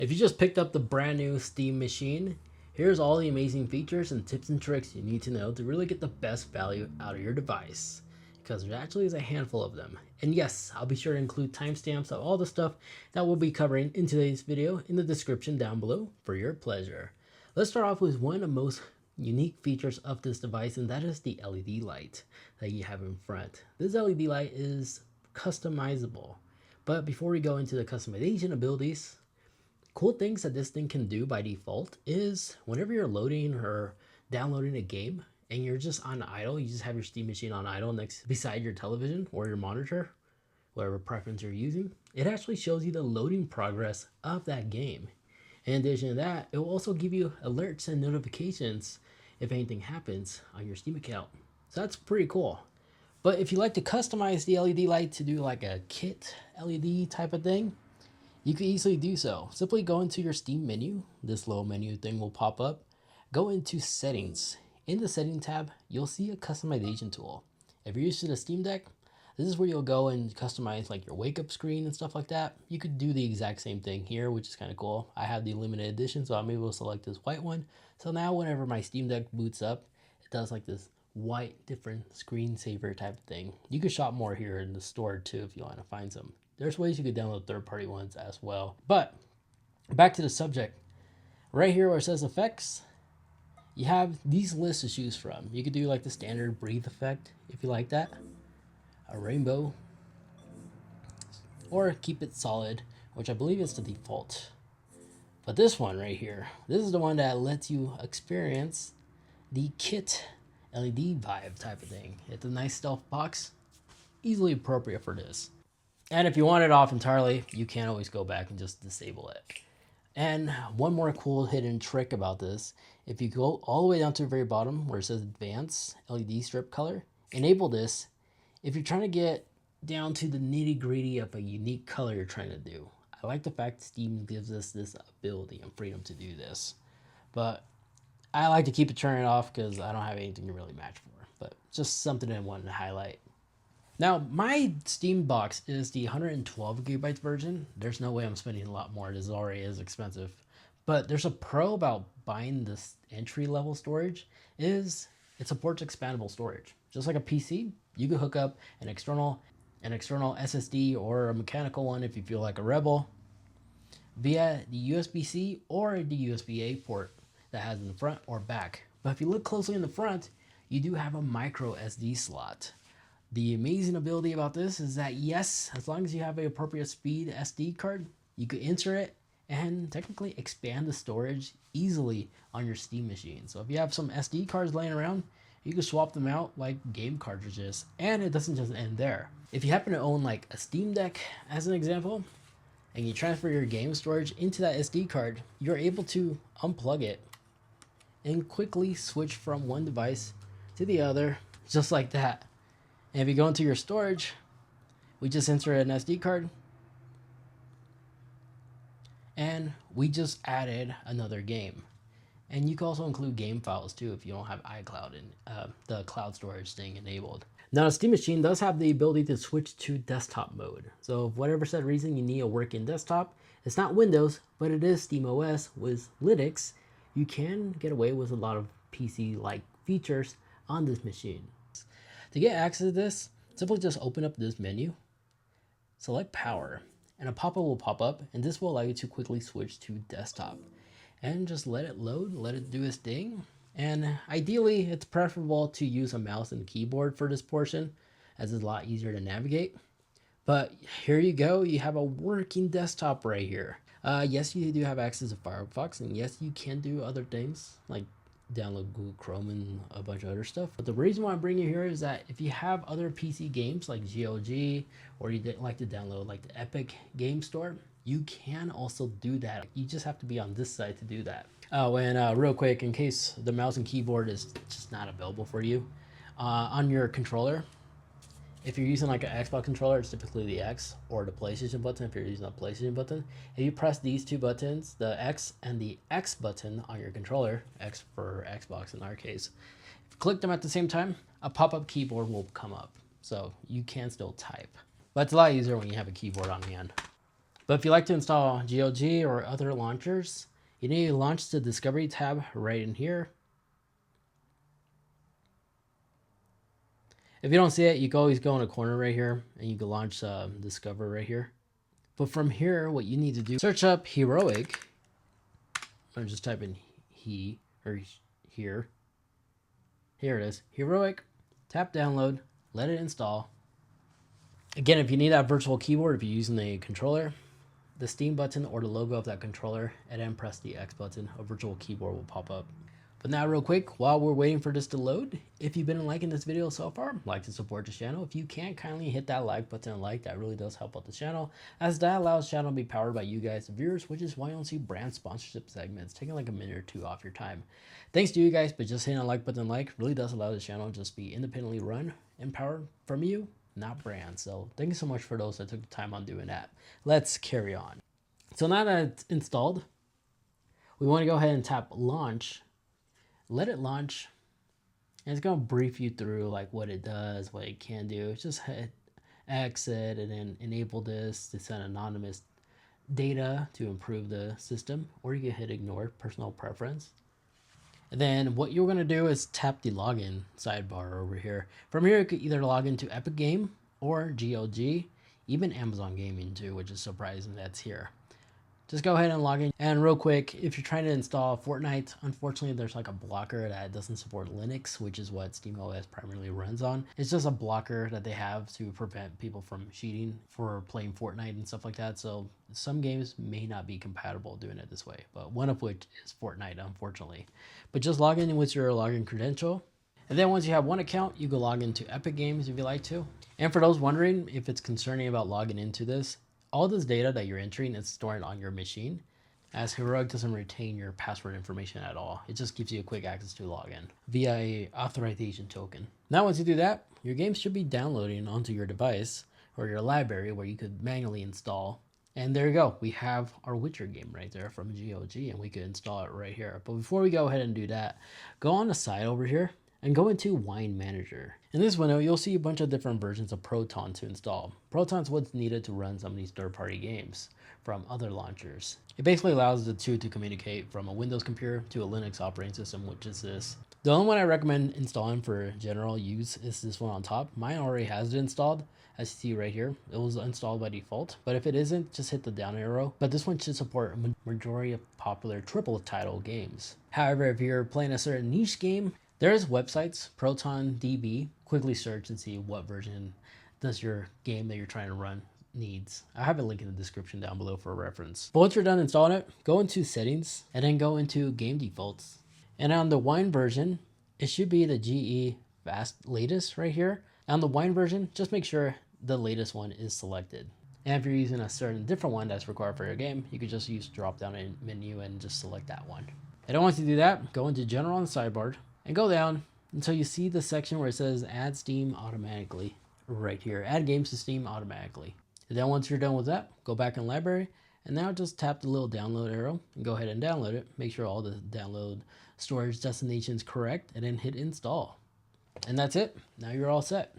If you just picked up the brand new Steam machine, here's all the amazing features and tips and tricks you need to know to really get the best value out of your device. Because there actually is a handful of them. And yes, I'll be sure to include timestamps of all the stuff that we'll be covering in today's video in the description down below for your pleasure. Let's start off with one of the most unique features of this device, and that is the LED light that you have in front. This LED light is customizable. But before we go into the customization abilities, cool things that this thing can do by default is whenever you're loading or downloading a game and you're just on idle, you just have your Steam machine on idle next beside your television or your monitor, whatever preference you're using, it actually shows you the loading progress of that game. In addition to that, it will also give you alerts and notifications if anything happens on your Steam account. So that's pretty cool. But if you like to customize the LED light to do like a kit LED type of thing, you can easily do so. Simply go into your Steam menu. This little menu thing will pop up. Go into settings. In the setting tab, you'll see a customization tool. If you're used to the Steam Deck, this is where you'll go and customize like your wake up screen and stuff like that. You could do the exact same thing here, which is kind of cool. I have the limited edition, so I'm able to select this white one. So now whenever my Steam Deck boots up, it does like this white different screensaver type of thing. You could shop more here in the store too if you want to find some. There's ways you could download third-party ones as well. But back to the subject. Right here where it says effects, you have these lists to choose from. You could do like the standard breathe effect if you like that, a rainbow, or keep it solid, which I believe is the default. But this one right here, this is the one that lets you experience the kit LED vibe type of thing. It's a nice stealth box, easily appropriate for this. And if you want it off entirely, you can always go back and just disable it. And one more cool hidden trick about this, if you go all the way down to the very bottom where it says Advanced LED Strip Color, enable this if you're trying to get down to the nitty gritty of a unique color you're trying to do. I like the fact Steam gives us this ability and freedom to do this. But I like to keep it turned off because I don't have anything to really match for. But just something I wanted to highlight. Now, my Steam box is the 112 gigabytes version. There's no way I'm spending a lot more. This already is expensive. But there's a pro about buying this entry-level storage is it supports expandable storage. Just like a PC, you can hook up an external SSD or a mechanical one if you feel like a rebel via the USB-C or the USB-A port that has in the front or back. But if you look closely in the front, you do have a MicroSD slot. The amazing ability about this is that yes, as long as you have an appropriate speed SD card, you could insert it and technically expand the storage easily on your Steam machine. So if you have some SD cards laying around, you can swap them out like game cartridges, and it doesn't just end there. If you happen to own like a Steam Deck as an example, and you transfer your game storage into that SD card, you're able to unplug it and quickly switch from one device to the other, just like that. And if you go into your storage, we just insert an SD card, and we just added another game. And you can also include game files too if you don't have iCloud and the cloud storage thing enabled. Now, the Steam machine does have the ability to switch to desktop mode. So if whatever said reason you need a working desktop, it's not Windows, but it is SteamOS with Linux, you can get away with a lot of PC-like features on this machine. To get access to this, simply just open up this menu, select power, and a pop-up will pop up, and this will allow you to quickly switch to desktop. And just let it load, let it do its thing. And ideally, it's preferable to use a mouse and keyboard for this portion, as it's a lot easier to navigate. But here you go, you have a working desktop right here. Yes, you do have access to Firefox, and yes, you can do other things like download Google Chrome and a bunch of other stuff. But the reason why I'm bringing you here is that if you have other PC games like GOG, or you like to download like the Epic Game Store, you can also do that. You just have to be on this side to do that. Oh, and real quick, in case the mouse and keyboard is just not available for you, on your controller, if you're using like an Xbox controller, it's typically the X, or the PlayStation button if you're using a PlayStation button. If you press these two buttons, the X and the X button on your controller, X for Xbox in our case, if you click them at the same time, a pop-up keyboard will come up. So you can still type. But it's a lot easier when you have a keyboard on hand. But if you like to install GOG or other launchers, you need to launch the Discovery tab right in here. If you don't see it, you can always go in the corner right here and you can launch Discover right here. But from here, what you need to do, search up Heroic. I'm just type in he or here. Here it is, Heroic. Tap download, let it install. Again, if you need that virtual keyboard, if you're using a controller, the Steam button or the logo of that controller, and then press the X button, a virtual keyboard will pop up. But now real quick, while we're waiting for this to load, if you've been liking this video so far, like to support the channel. If you can, kindly hit that like button and like, that really does help out the channel, as that allows the channel to be powered by you guys, the viewers, which is why you don't see brand sponsorship segments taking like a minute or two off your time. Thanks to you guys, but just hitting a like button and like really does allow the channel to just be independently run and powered from you, not brand. So thank you so much for those that took the time on doing that. Let's carry on. So now that it's installed, we want to go ahead and tap launch. Let it launch, and it's going to brief you through like what it does, what it can do. Just hit exit and then enable this to send anonymous data to improve the system, or you can hit ignore, personal preference. And then what you're going to do is tap the login sidebar over here. From here, you could either log into Epic Game or GOG, even Amazon Gaming too, which is surprising that's here. Just go ahead and log in. And real quick, if you're trying to install Fortnite, unfortunately there's like a blocker that doesn't support Linux, which is what SteamOS primarily runs on. It's just a blocker that they have to prevent people from cheating for playing Fortnite and stuff like that. So some games may not be compatible doing it this way, but one of which is Fortnite, unfortunately. But just log in with your login credential. And then once you have one account, you can log into Epic Games if you like to. And for those wondering if it's concerning about logging into this, all this data that you're entering is stored on your machine, as Heroic doesn't retain your password information at all. It just gives you a quick access to login via a authorization token. Now once you do that, your game should be downloading onto your device or your library where you could manually install. And there you go. We have our Witcher game right there from GOG, and we could install it right here. But before we go ahead and do that, go on the side over here and go into Wine Manager. In this window, you'll see a bunch of different versions of Proton to install. Proton's what's needed to run some of these third-party games from other launchers. It basically allows the two to communicate from a Windows computer to a Linux operating system, which is this. The only one I recommend installing for general use is this one on top. Mine already has it installed, as you see right here. It was installed by default, but if it isn't, just hit the down arrow. But this one should support a majority of popular triple title games. However, if you're playing a certain niche game, there's websites, ProtonDB. Quickly search and see what version does your game that you're trying to run needs. I have a link in the description down below for reference. But once you're done installing it, go into settings and then go into game defaults. And on the Wine version, it should be the GE Fast latest right here. On the Wine version, just make sure the latest one is selected. And if you're using a certain different one that's required for your game, you could just use drop down menu and just select that one. And then once you do that, go into general on the sidebar and go down until you see the section where it says add Steam automatically right here. Add games to Steam automatically. And then once you're done with that, go back in library and now just tap the little download arrow and go ahead and download it. Make sure all the download storage destination is correct and then hit install. And that's it. Now you're all set.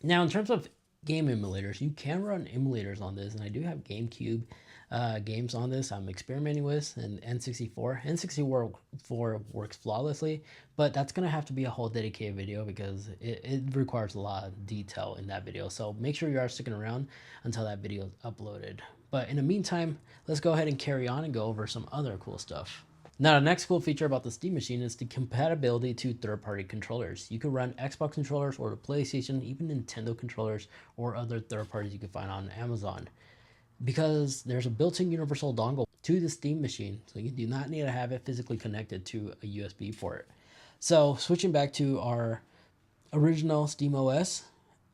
Now in terms of game emulators, you can run emulators on this, and I do have GameCube games on this I'm experimenting with, and N64. N64 works flawlessly, but that's gonna have to be a whole dedicated video because it requires a lot of detail in that video. So make sure you are sticking around until that video is uploaded. But in the meantime, let's go ahead and carry on and go over some other cool stuff. Now, the next cool feature about the Steam Machine is the compatibility to third-party controllers. You can run Xbox controllers or the PlayStation, even Nintendo controllers, or other third parties you can find on Amazon. Because there's a built-in universal dongle to the Steam Machine, so you do not need to have it physically connected to a USB port. So, switching back to our original SteamOS,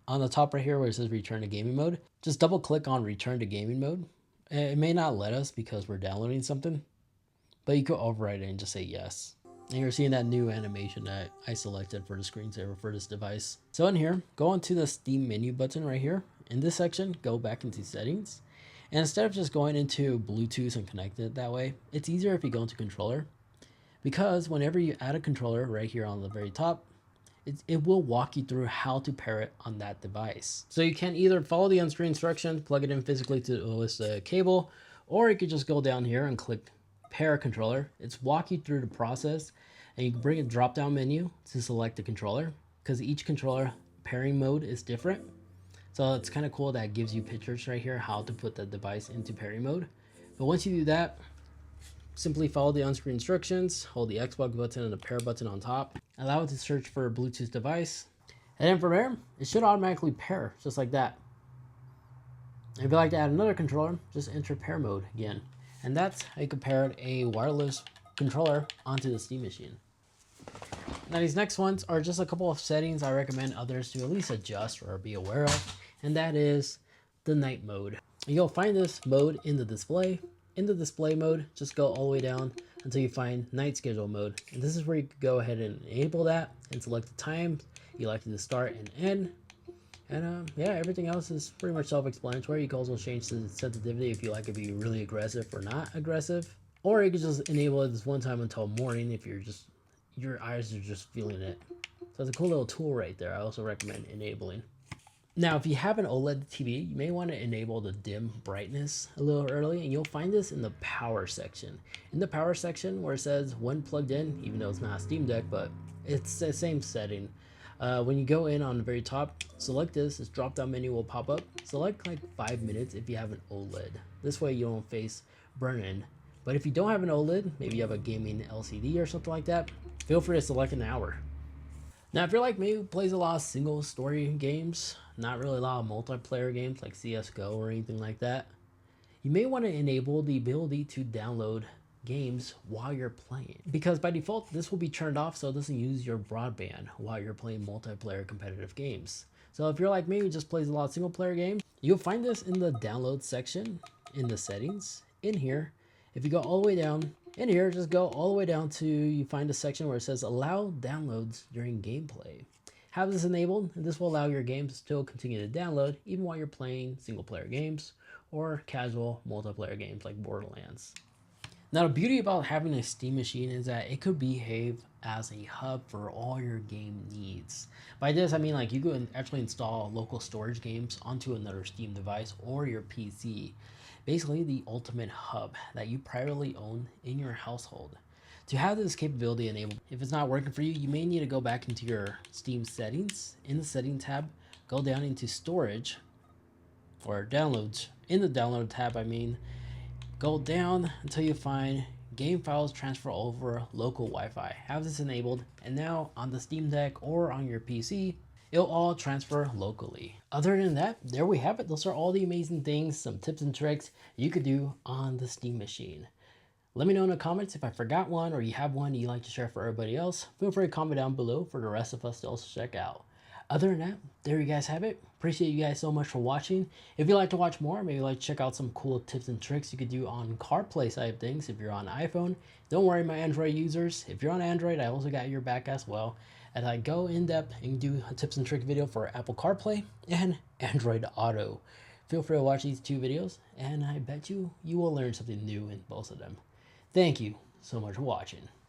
on the top right here where it says Return to Gaming Mode, just double-click on Return to Gaming Mode. It may not let us because we're downloading something, but you could override it and just say yes. And you're seeing that new animation that I selected for the screensaver for this device. So in here, go into the Steam menu button right here. In this section, go back into settings. And instead of just going into Bluetooth and connecting it that way, it's easier if you go into controller. Because whenever you add a controller right here on the very top, it will walk you through how to pair it on that device. So you can either follow the on-screen instructions, plug it in physically to the OS cable, or you could just go down here and click pair controller. It's walk you through the process, and you can bring a drop-down menu to select the controller, because each controller pairing mode is different. So it's kind of cool that it gives you pictures right here how to put the device into pairing mode. But once you do that, simply follow the on-screen instructions, hold the Xbox button and the pair button on top, allow it to search for a Bluetooth device, and then from there, it should automatically pair, just like that. If you'd like to add another controller, just enter pair mode again. And that's how you can pair a wireless controller onto the Steam machine. Now these next ones are just a couple of settings I recommend others to at least adjust or be aware of, and that is the night mode. You'll find this mode in the display. In the display mode, just go all the way down until you find night schedule mode. And this is where you can go ahead and enable that and select the time you like to start and end. And yeah, everything else is pretty much self-explanatory. You can also change the sensitivity if you like it to be really aggressive or not aggressive. Or you can just enable it this one time until morning if your eyes are just feeling it. So it's a cool little tool right there. I also recommend enabling. Now, if you have an OLED TV, you may want to enable the dim brightness a little early, and you'll find this in the power section. In the power section where it says when plugged in, even though it's not a Steam Deck, but it's the same setting. When you go in on the very top, select this drop down menu will pop up. Select like 5 minutes if you have an OLED. This way you don't face burn-in. But if you don't have an OLED, maybe you have a gaming LCD or something like that, feel free to select an hour. Now, if you're like me who plays a lot of single story games, not really a lot of multiplayer games like CSGO or anything like that, you may want to enable the ability to download games while you're playing. Because by default, this will be turned off so it doesn't use your broadband while you're playing multiplayer competitive games. So if you're like me who just plays a lot of single player games, you'll find this in the download section in the settings. In here, if you go all the way down, in here, just go all the way down to you find a section where it says allow downloads during gameplay. Have this enabled, and this will allow your games to still continue to download even while you're playing single player games or casual multiplayer games like Borderlands. Now, the beauty about having a Steam machine is that it could behave as a hub for all your game needs. By this, I mean like you could actually install local storage games onto another Steam device or your PC. Basically, the ultimate hub that you privately own in your household. To have this capability enabled, if it's not working for you, you may need to go back into your Steam settings. In the settings tab, go down into storage or downloads. In the download tab, go down until you find game files transfer over local Wi-Fi. Have this enabled, and now on the Steam Deck or on your PC, it'll all transfer locally. Other than that, there we have it. Those are all the amazing things, some tips and tricks you could do on the Steam machine. Let me know in the comments if I forgot one or you have one you'd like to share for everybody else. Feel free to comment down below for the rest of us to also check out. Other than that, there you guys have it. Appreciate you guys so much for watching. If you'd like to watch more, maybe like check out some cool tips and tricks you could do on CarPlay side of things if you're on iPhone. Don't worry, my Android users. If you're on Android, I also got your back as well, as I go in depth and do a tips and trick video for Apple CarPlay and Android Auto. Feel free to watch these two videos, and I bet you will learn something new in both of them. Thank you so much for watching.